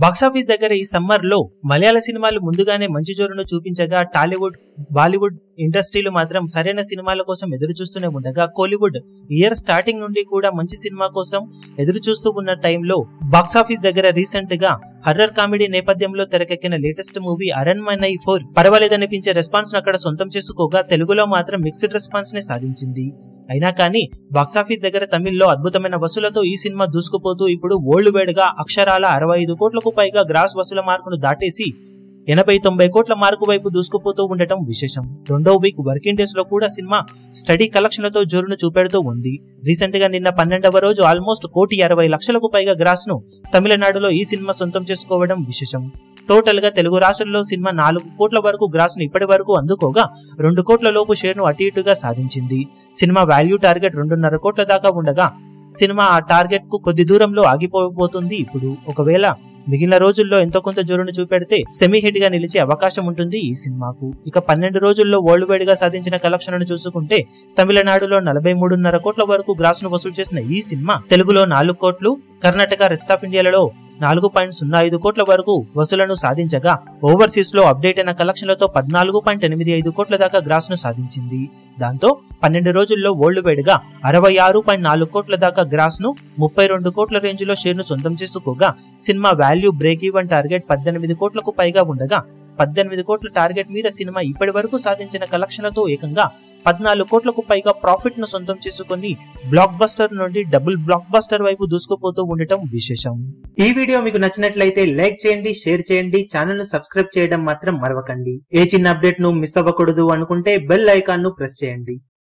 Box office దగ్గర ఈ summer లో మలయాళ సినిమాలు ముందుగానే మంచి జోరును చూపించగా టాలీవుడ్, బాలీవుడ్ ఇండస్ట్రీలు మాత్రం సరైన సినిమాల కోసం ఎదురు చూస్తూనే ఉండగా కోలీవుడ్ ఇయర్ స్టార్టింగ్ నుండి కూడా మంచి సినిమా కోసం ఎదురు చూస్తూ ఉన్న టైంలో బాక్సాఫీస్ దగ్గర రీసెంట్ గా హర్రర్ కామెడీ నేపథ్యంలో తెరకెక్కిన లేటెస్ట్ మూవీ అరణ్మనై 4 పర్వాలేదనిపించే రెస్పాన్స్ ను అక్కడ సొంతం చేసుకోగా తెలుగులో మాత్రం మిక్స్డ్ రెస్పాన్స్ ని సాధించింది. అయినా కానీ బాక్సాఫీస్ దగ్గర తమిళ్లో అద్భుతమైన వసూలతో ఈ సినిమా దూసుకుపోతూ ఇప్పుడు వరల్డ్ వైడ్ గా అక్షరాల 65 కోట్లకు పైగా గ్రాస్ వసూల మార్కును దాటేసి 80-90 కోట్ల మార్కు వైపు దూసుకుపోతూ ఉండటం విశేషం. రెండో వీక్ వర్కింగ్ డేస్ లో కూడా సినిమా స్టడీ కలెక్షన్లతో జోరును చూపెడుతూ ఉంది. రీసెంట్ గా నిన్న 12వ రోజు ఆల్మోస్ట్ 1,60,00,000కు పైగా గ్రాస్ ను తమిళనాడులో ఈ సినిమా సొంతం చేసుకోవడం విశేషం. టోటల్ గా తెలుగు రాష్ట్రాల్లో సినిమా 4 కోట్ల వరకు గ్రాస్ ను ఇప్పటి వరకు అందుకోగా 2 కోట్ల లోపు షేర్ ను అటు ఇటుగా సాధించింది. సినిమా వాల్యూ టార్గెట్ 2.5 కోట్ల దాకా ఉండగా సినిమా ఆ టార్గెట్ కు కొద్ది దూరంలో ఆగిపోబోతుంది. ఇప్పుడు ఒకవేళ మిగిలిన రోజుల్లో ఎంతో కొంత జోరును చూపెడితే సెమీ హిట్ గా నిలిచే అవకాశం ఉంటుంది ఈ సినిమాకు. ఇక 12 రోజుల్లో వరల్డ్ వైడ్ గా సాధించిన కలెక్షన్లను చూసుకుంటే తమిళనాడులో 43.5 కోట్ల వరకు గ్రాస్ ను వసూలు చేసిన ఈ సినిమా తెలుగులో 4 కోట్లు, కర్ణాటక, రెస్ట్ ఆఫ్ ఇండియాలలో 4.05 కోట్ల వరకు వసూలను సాధించగా ఓవర్సీస్ లో అప్డేట్ అయిన కలెక్షన్లతో 14.85 కోట్ల దాకా గ్రాస్ ను సాధించింది. దాంతో 12 రోజుల్లో వరల్డ్ వైడ్ గా 66.4 కోట్ల దాకా గ్రాస్ ను 32 కోట్ల రేంజ్ లో షేర్ ను సొంతం చేసుకోగా cinema value break even target 18 కోట్లకు పైగా ఉండగా 18 కోట్ల టార్గెట్ మీద సినిమా ఇప్పటి వరకు సాధించిన కలెక్షన్లతో ఏకంగా 14 కోట్లకు పైగా ప్రాఫిట్ ను సొంతం చేసుకుని బ్లాక్ బస్టర్ నుండి డబుల్ బ్లాక్ బస్టర్ వైపు దూసుకుపోతూ ఉండటం విశేషం. ఈ వీడియో మీకు నచ్చినట్లయితే లైక్ చేయండి, షేర్ చేయండి, ఛానల్ ను సబ్స్క్రైబ్ చేయడం మాత్రం మరవకండి. ఏ చిన్న అప్డేట్ ను మిస్ అవ్వకూడదు అనుకుంటే బెల్ ఐకాన్ ను ప్రెస్ చేయండి.